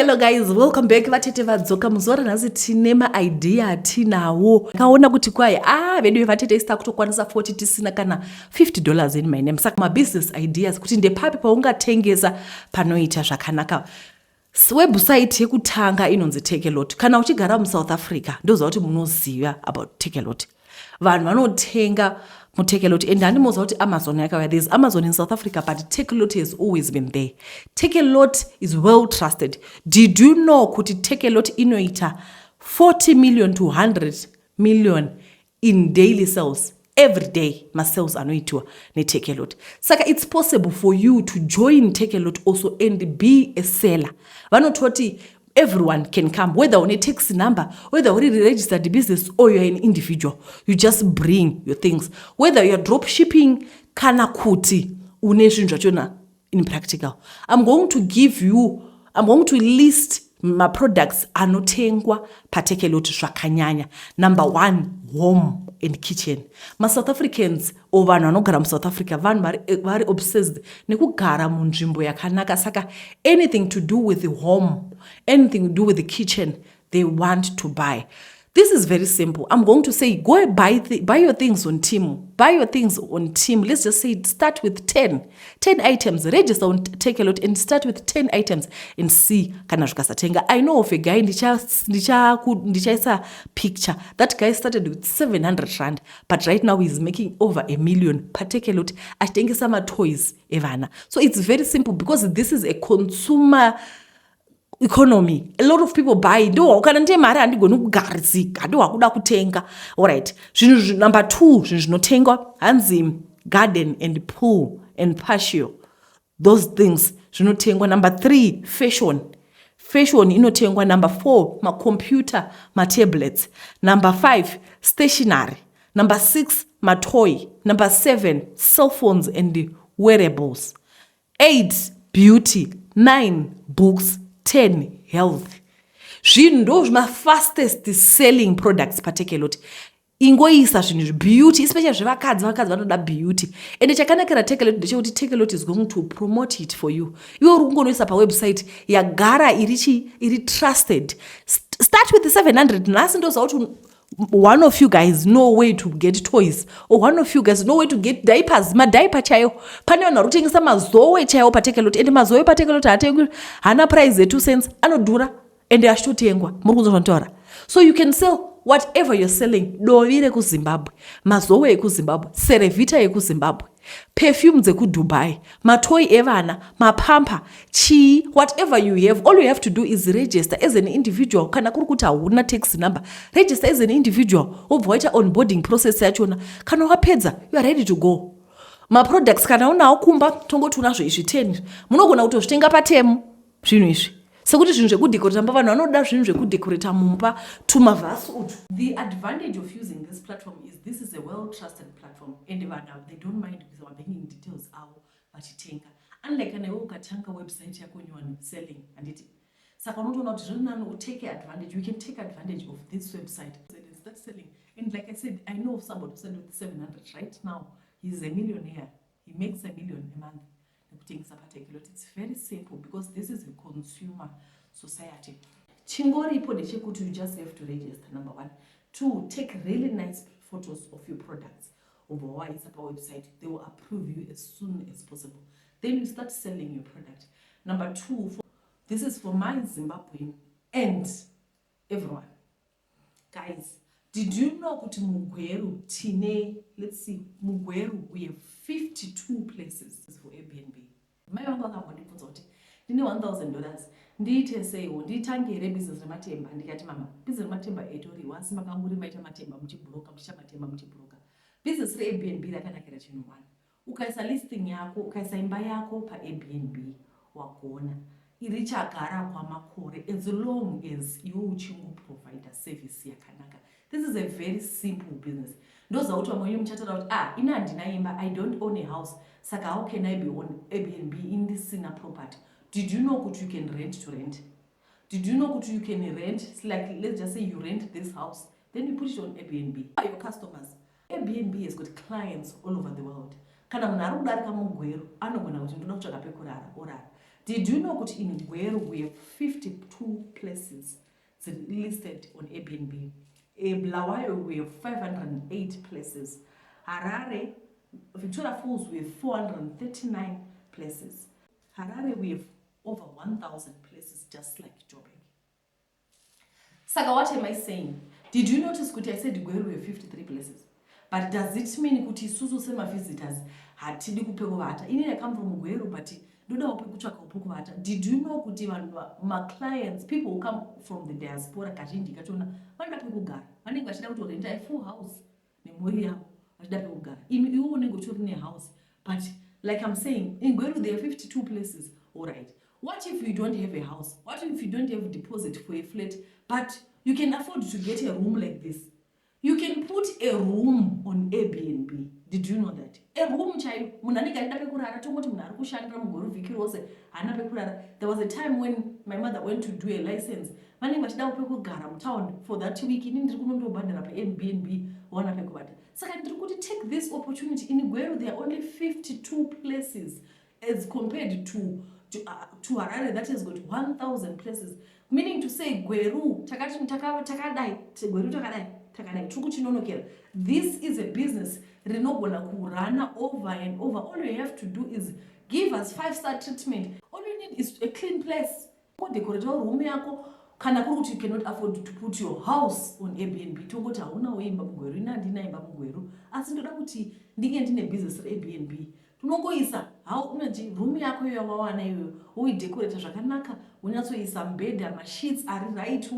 Hello guys, welcome back. Vatete vadzoka muzora nhasi tine maidea atinawo. Kaona kuti kwai vedu vatete isita kutokwanisa 40 tisina kana $50 in my name. Saka ma business ideas kuti ndepapi paungatengesa panoita zvakanaka. Website yekutanga inonzi Takealot. Kana uchigara muSouth Africa, ndoza kuti munoziva about Takealot. Vanhu vanotenga Takealot and handimoza kuti Amazon yakauya. There's Amazon in South Africa, but Takealot has always been there. Takealot is well trusted. Did you know kuti Takealot inoita 40 million to 100 million in daily sales? Every day, my sales anoitwa ne Takealot. Saka it's possible for you to join Takealot also and be a seller. Vanototi everyone can come, whether on a taxi number, whether already registered the business or you're an individual. You just bring your things. Whether you're drop shipping, kana kuti, uneshunjachona in practical. I'm going to list my products anotengwa pa Takealot zvakanyanya. Number 1, home and kitchen. Ma South Africans or vanhu vanogara South Africa vanhu vari obsessed nekugara munzvimbo yakanaka. Saka anything to do with the home, anything to do with the kitchen, they want to buy. This is very simple. I'm going to say, go buy your things on Temu. Buy your things on Temu. Let's just say start with 10 items. Register on Takealot and start with 10 items and see kana zvikasatenga. I know of a guy, ndichaisa picture. That guy started with 700 rand, but right now he's making over $1 million per Takealot. Achitengesa ma toys evana. So it's very simple because this is a consumer economy. A lot of people buy. Do kana nte mari andigoni kugarisika. Do wakuda kutenga. All right. Number 2, zvinotengwa hanzi garden and pool and patio. Those things zvinotengwa. Number 3, fashion. Fashion inotengwa. Number 4, ma computer, ma tablets. Number 5, stationery. Number 6, ma toy. Number 7, cell phones and wearables. 8, beauty. 9, books. 10, health. Zvinhu ndo zvima fastest selling products pa Takealot. Ingoisa zvinhu beauty, especially zvevakadzi vanoda beauty. And chakanakira Takealot ndechekuti Takealot is going to promote it for you. Iwe uri kungonoisa pa website yagara iri trusted. Start with the 700. Nhasi ndoziva kuti one of you guys know where to get toys, or one of you guys know where to get diapers. Ma diaper chayo pane vanhu vari kutengesa mazowe chayo pa Takealot, and mazowe pa Takealot haatengwi hana price ye2 cents, anodhura and achitotengwa. Muri kunzwa zvanotaura. So you can sell whatever you're selling. Dovi rekuZimbabwe, mazowe ekuZimbabwe, Cerevita ekuZimbabwe, perfume dzekuDubai, matoy evana, mapampa, chi, whatever you have. All you have to do is register as an individual. Kana kuri kuti hauna taxi number, register as an individual. Obva waita onboarding process yachona. Kana wapedza, you are ready to go. Ma products kana unawo kumba tongoti unazvo izvi 10. Munogona kutozvitenga pa Temu zvinhu izvi. Sekuti zvinhu zvekudecorate vanhu vanoda zvinhu zvekudecorate mumba tumavhasi utu. The advantage of using this platform is this is a well-trusted platform and vanhu they don't mind because I'm bringing details avo vachitenga. Unlike kana iwe ukatanga website yako nyowani selling anditi. Saka unotoona kuti zviri nani take advantage. We can take advantage of this website and start selling. And like I said, I know of somebody who said with 700 right now. He's a millionaire. He makes $1 million a month. It's very simple because this is a consumer society. Chingoripo ndechekuti you just have to register. Number 1. 2, take really nice photos of your products. Otherwise, our website, they will approve you as soon as possible. Then you start selling your product. Number 2, this is for my Zimbabwean and everyone. Guys, did you know kuti Mugweru tine, let's see, Mugweru, we have 52 places for Airbnb. Mai vangu vakambondibvunza kuti ndine $1,000 ndiite seiwo nditangire business rematemba. Ndikati mama, business rematemba etoriwa asi makanguri maita matemba muchibhuroka muchicha matemba muchibhuroka. Business reAirbnb rakanakira chinhu 1. Ukaisa listing yako, ukaisa imba yako pa Airbnb wagona. Irichagara kwamakore as long as iwe uchingoprovider service yakanaka. This is a very simple business. Ndoza kuti vamwe muchataura kuti ina handina imba, I don't own a house. Saka how can I be on Airbnb in this sina property? Did you know that you can rent to rent? Did you know that you can rent, like let's just say you rent this house, then you put it on Airbnb. Your customers. Airbnb has got clients all over the world. Kana munhu ari kudarika Mugweru anogona kuti ndoda kutsvaga pekurara orara. Did you know that in Gweru we have 52 places listed on Airbnb? In Bulawayo we have 508 places. Harare, Victoria Falls we have 439 places. Harare we have over 1,000 places, just like Joburg. Saka, what am I saying? Did you notice that I said Gweru we have 53 places? But does it mean that isusu sema visitors hatidi kupekuvata? Inini I come from Gweru, but ndoda kupekutsvaka kupekuvata. Did you know kuti my clients, people who come from the diaspora, kazhinji kachona vanoda pekugara, vanenge vachida kutorenta a full house nemhuri yavo, vachida pekugara. Iwe unenge uchitori nehouse, but like I'm saying, in Gweru there are 52 places. All right. What if you don't have a house? What if you don't have a deposit for a flat, but you can afford to get a room like this? You can put a room on Airbnb. Did you know that? A room chai munani kaenda pekurara tongoti munhu ari kushandira mugoro vhiki rose hana pekurara. There was a time when my mother went to do a license. Vanenge vachida pekugara mutown for that week. Ini ndiri kunondobhadhara pa Airbnb wana pekubata. Saka ndiri kuti take this opportunity. In Gweru there are only 52 places as compared to Harare that has got 1,000 places. Meaning to say Gweru takadai Gweru takadai. This is a business rinogona kurana over and over. All you have to do is give us 5-star treatment. All you need is a clean place. Decorate room yako. Kana kuti you cannot afford to put your house on Airbnb. Tongoti hauna weimba mugweru, ina ndina imba mugweru. Asi ndoda kuti ndinge ndine business Airbnb. Tunongoisa unaji room yako yawawana iyoyo uidecorate zvakanaka, unyatsoisa mbedha, masheets ari right,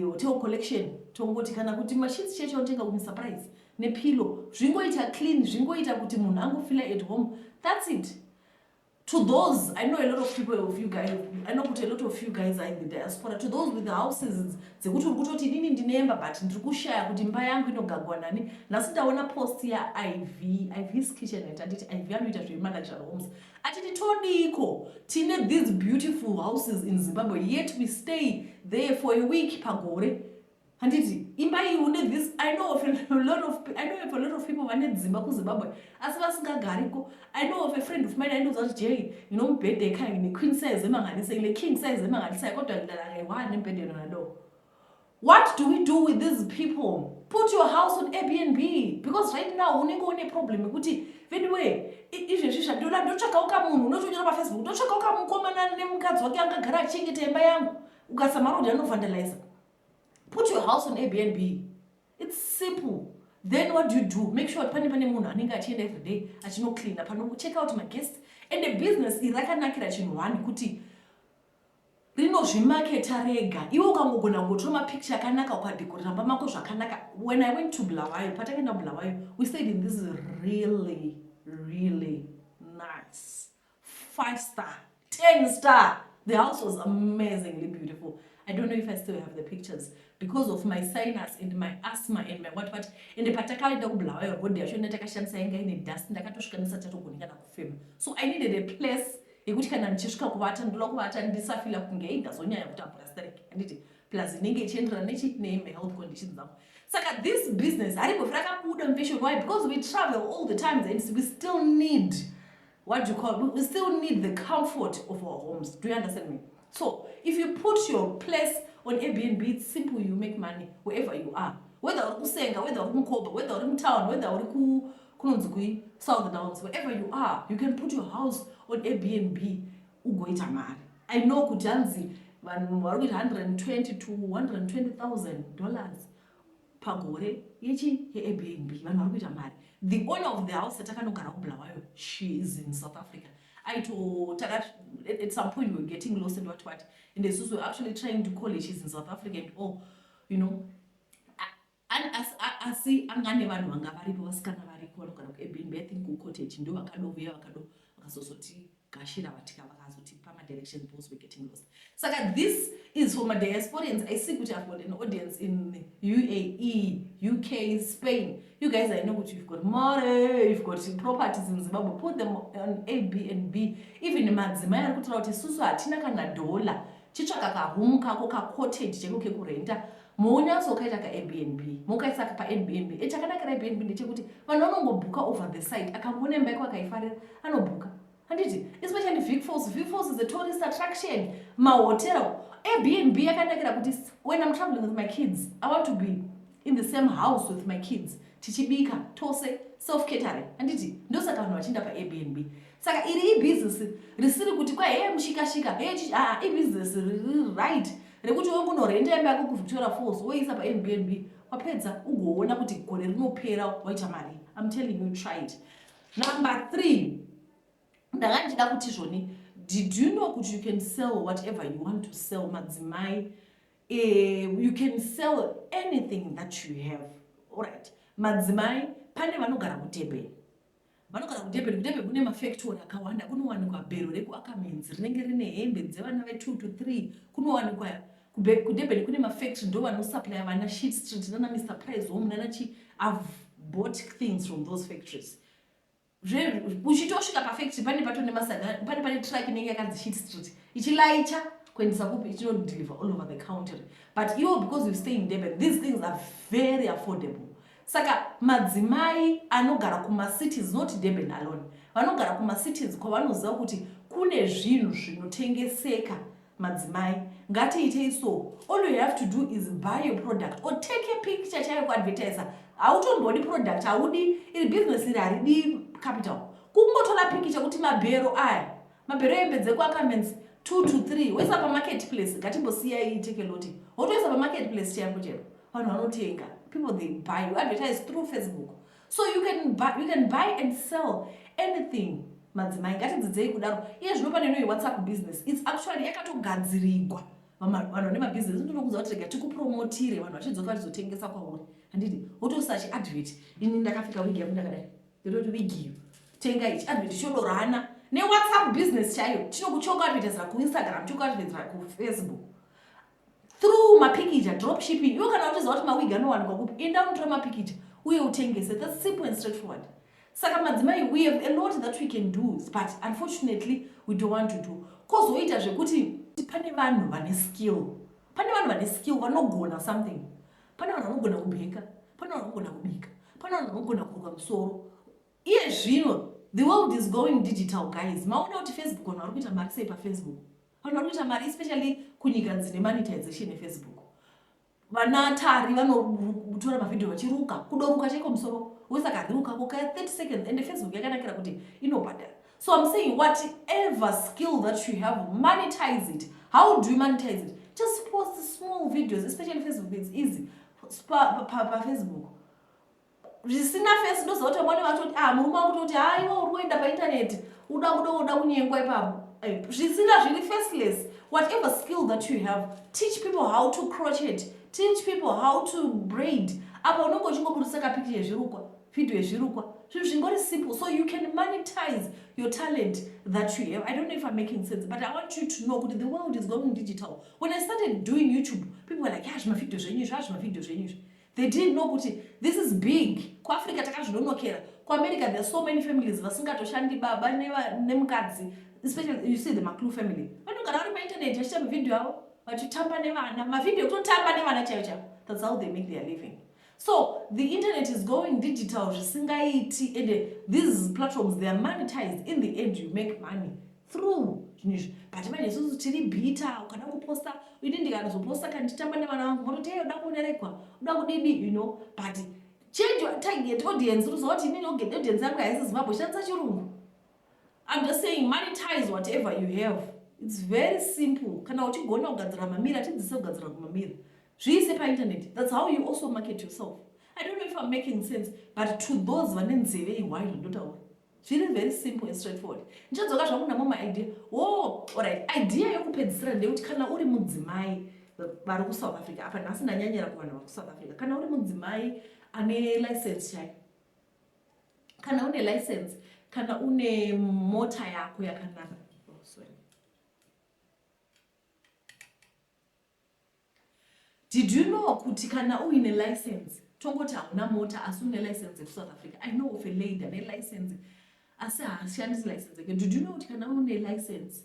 hotel collection. Tongoti kana kuti masheets cheche unotenga kuti surprise nepilo, zvingoita clean, zvingoita kuti munhu angofila at home. That's it. To those, I know a lot of people of you guys, I know a lot of you guys are in the diaspora. To those with the houses, dzekuti urikutoti inini ndinemba but ndiri kushaya kuti imba yangu inogagwa nani. Nhasi ndaona post ya Iv's kitchen, anditi Iv anoita zvemaluxury homes. Atiti todiko tine these beautiful houses in Zimbabwe, yet we stay there for a week pagore. Handiti imba iyi une this. I know of a lot of people vane dzimba kuZimbabwe asi vasingagariko. I know of a friend of mine I that Jay, you know, mbhedhe ekhaya ne queen size emanganisa ile king size emanganisa kodwa ndilala nge-1 embhedeni nalo. What do we do with these people? Put your house on Airbnb, because right now unenge une problem ukuthi anyway izvezvisha ndotsvaka ukamunhu unotonyora paFacebook, ndotsvaka ukamukomana nemukadzi wake angagara achengeta imba yangu ukasamarodi anovandaliza. Put your house on Airbnb. It's simple. Then what do? Make sure pane munhu anenge achienda every day achino clean pano check out my guests. And the business irakanakira chinhu one kuti rinozvimaketa rega. Iwe ukangogona kutora mapicture akanaka ukadekorera pamba mako zvakanaka. When I went to Bulawayo, patakaenda Bulawayo, we stayed in this really nice 5-star, 10-star. The house was amazingly beautiful. I don't know if I still have the pictures because of my sinus and my asthma and my what. And the patakaenda kuBulawayo road yacho ndatakashandisa yanga ine dust ndakatosvika ndisatogona kana kufema. So I needed a place yekuti kana ndichisvika kuvata ndoda kuvata ndisafila kunge ndazonyanya kutambura strike. Anditi plus inenge ichienderana neme health conditions zangu. Saka this business ariko rakabuda mvision. Why? Because we travel all the time and we still need we still need the comfort of our homes. Do you understand me? So if you put your place on Airbnb, it's simple. You make money wherever you are. Whether uri kusenga, whether uri mukoba, whether uri town, whether uri kunonzi South Downs, wherever you are, you can put your house on Airbnb. Ugoita mari. I know kujanzi vanhu vari kuita $120,000 to $120,000 pagore yechi Airbnb. Vanhu vari kuita mari. The owner of the house atakanogara kuBulawayo, she is in South Africa. I told her at some point we were getting lost and what. And the sus were actually trying to call it. She's in South Africa and you know. And as I see, I'm going to Airbnb. I think cottage ndo vakadovia vakazoti gashira vatika vakazoti pama direction because we're getting lost. So this is for my diasporans. I see that I've got an audience in UAE, UK, Spain. You guys, I know what you've got money, you've got properties in Zimbabwe. Put them on Airbnb. Even in madzimai kuti kuti susu hatina kana dola. Chichaka ka home kako ka cottage cheko kekurenta. Monyaso kaita ka Airbnb. Mokaisa ka pa Airbnb. Echakanakira Airbnb ndechekuti vanhu vanongobhuka over the site. Akamboona imba yako akaifarira, anobuka. handiti, especially Vic Falls. Vic Falls is a tourist attraction. Mahotel, Airbnb yakanakira kuti when I'm traveling with my kids, I want to be in the same house with my kids. Tichibika, tose, self-catering. Handiti, ndosaka vanhu vachienda paAirbnb. Saka iri business risiri kuti kwa mushika-shika, business right. Rekuti unorenta imba yako kuVictoria Falls, woisa paAirbnb, wapedza ugoona kuti gore rinopera waita mari. I'm telling you, try it. Number 3, ndakandida kuti zvoni, did you know that you can sell whatever you want to sell, madzimai? You can sell anything that you have. Alright. Madzimai, pane vanogara kuDurban. Vanogara kuDurban kune mafactory akawanda, kunowanikwa bhero rekuAkamenzi rinenge rine hembe dzevana ve2 to 3, kunowanikwa kuDurban kune mafactory ndo vanosupply vana Sheet Street nana Mr Price Home nana chi. I've bought things from those factories. Uchitosvika pafactory pane patone masaga, pane truck inenge yakanzi Sheet Street ichilaicha kuendesa kupi ichinodeliver all over the country. But you, because you stay in Durban, these things are very affordable. Saka madzimai anogara kuma-cities, not Durban alone, vanogara kuma-cities kwavanoziva kuti kune zvinhu zvinotengeseka. Madzimai, ngatiitei so. All you have to do is buy your product or take a picture chayo kuadvertiser. Hautombodi product, haudi, iri business iri haridi capital. Kungotora picture kuti mabhero aya, mabhero hembe dzekuAkamenzi 2 to 3, woisa pamarketplace, ngatimbosiyai Takealot. Wotoisa pamarketplace chako chero, vanhu vanotenga. People, they buy, you advertise through Facebook. So you can buy and sell anything. Madzimai, ngatidzidzei kudaro. Iye zvinopane no WhatsApp business. It's actually yakatogadzirirwa. Vanhu vane mabusiness ndinokuudza kuti rega tikupromotire vanhu vachidzoka vachizotengesa kwauri. Handiti, wotosachi advert. Ini ndakafika wigi yangu ndakadai. Ndototi wigi iyo. Tenga ichi advert chodorana. Ne WhatsApp business chayo. Chinokuchoka advertisera kuInstagram, choka advertisera kuFacebook. Through mapikija, drop shipping. You kana uchiziva kuti mawigi anowanikwa kupi. Enda unotora mapikija uye utengese. That's simple and straightforward. Saka madzimai, we have a lot that we can do, but unfortunately we don't want to do. Cause woita zvekuti pane vanhu vane skill. Pane vanhu vane skill vanogona something. Pane vanhu vanogona kubheka, pane vanhu vanogona kubika, pane vanhu vanogona kuruka musoro. Iye zvino, the world is going digital, guys. Maona kuti Facebook vanhu vari kuita mari sei paFacebook. Vanhu vari kuita mari especially kunyika dzine monetization yeFacebook. Vanatari vanotora mavideo vachiruka, kudoruka chaiko musoro. Wesakaruka kwa 30 seconds and Facebook yakanakira kuti inobhadhara. So I'm saying whatever skill that you have, monetize it. How do you monetize it? Just post small videos, especially Facebook. It's easy. Facebook. Zvisina face ndozoti mwana vatoti murume wakutoti iwe uri kuenda painternet uda kunyengwa ipapo. Zvisina zviri faceless. Whatever skill that you have, teach people how to crochet, teach people how to braid. Apa unongo uchingoburusa kapicture yezvirukwa, video yezvirukwa. Zvinhu zvingori simple, so you can monetize your talent that you have. I don't know if I'm making sense, but I want you to know that the world is going digital. When I started doing YouTube, people were like, zvima video zvenyizvi. They didn't know that this is big. Kwa Africa takazvinonokera. Kwa America there are so many families vasingatoshandi baba nemukadzi. Especially you see the Maclu family. Vanogara vari painternet vachiita mavideo avo vachitamba nevana. Mavideo kutotamba nevana chaivo. That's how they make their living. So the internet is going digital, zvisingaiti, and these platforms, they are monetized. In the end, you make money through. But when you see beta, ukada kuposta, we didn't get to posta kanchitamba nevana vangu, mototeo dakunerekwa, udakudidi, you know. But change your target audience. What you mean? Okay, audience yangu haisizivapo shanza chirungu. I'm just saying, monetize whatever you have. It's very simple. Kana uchigona kugadzira mamira, tidzise kugadzira kumamira. Zvise pa internet. That's how you also market yourself. I don't know if I'm making sense, but to those vanenzeve iwide ndotaura. Zviri very simple and straightforward. Ndichadzoka zvakuna mama idea. Oh, alright. Idea yokupedzisira ndeyekuti kana uri mudzimai vari kuSouth Africa, apa nhasi ndanyanyira kuvanhu vari kuSouth Africa. Kana uri mudzimai ane license chai. Kana une license, kana une mota yako yakanaka. Oh, sorry. Did you know kuti kana uine license, tongoti hauna mota asi une license yeSouth Africa? I know of a lady ane license asi haashandisi license yake. Did you know kuti kana une license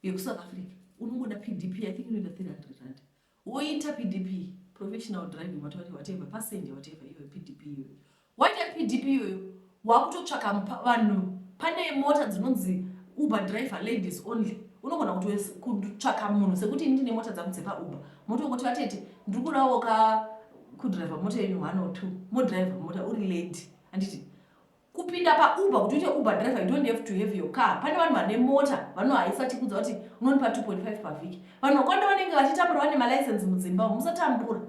yeSouth Africa unongoda PDP, I think inoita 300 rand. Woita PDP, professional driving whatever, passenger whatever, iwe PDP iwe. Waita PDP iwe, wakutotsvaka vanhu, pane mota dzinonzi uber driver ladies only. Unogona kutsvaka munhu sekuti ndine mota dzangu dzepauber, motokuti vatete ndiri kudawo kudriver mota yenyu 1 or 2, modriver mota uri lady. Handiti kupinda pauber kuti uite uber driver you don't have to have your car. Pane vanhu vane mota vanohaisa tikudza kuti unonipa 2.5 pavhiki. Vanhu vakwanda vanenge vachitambura vane malicense mudzimba musatambura.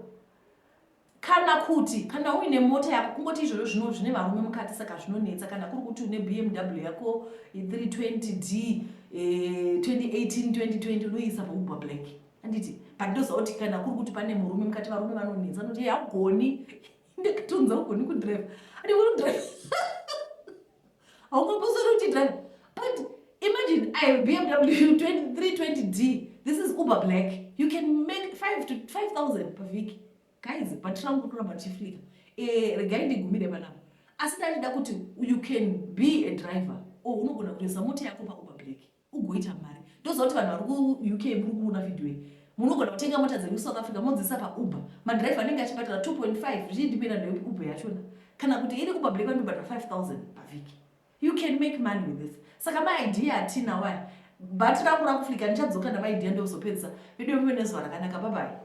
Kana uine mota yako kungoti izvozvo zvine varume mukati saka zvinonetsa. Kana kuri kuti une BMW yako 320D 2018 2020 unoisa pauber black. Handiti but ndozoti kana kuri kuti pane murume mukati varume vanonetsa noti haugoni ndikatonza ugoni kudriver ati kudriver haungambosori kuti driver. But imagine I have BMW 320D, this is uber black, you can make 5 to 5,000 per week. Guys, patrangu kuramba chiflika regai ndigumire panapa. Asi ndachida kuti you can be a driver unogona kutoisa mota yako pauber black ugoita mari. Ndozoti vanhu vari ku-UK muri kuona video iyi munogona kutenga mota dzedu South Africa modzisa pauber, madriver anenge achibhadhara 2.5 zvichidipenda neuber yachona. Kana kuti iri kuuber black vanobhadhara 5,000 pavhiki. You can make money with this. Saka maidea atina waya but rangu rakuflika ndichadzoka namaidea ndozopedzisa video mune zuva rakanaka. Bye bye.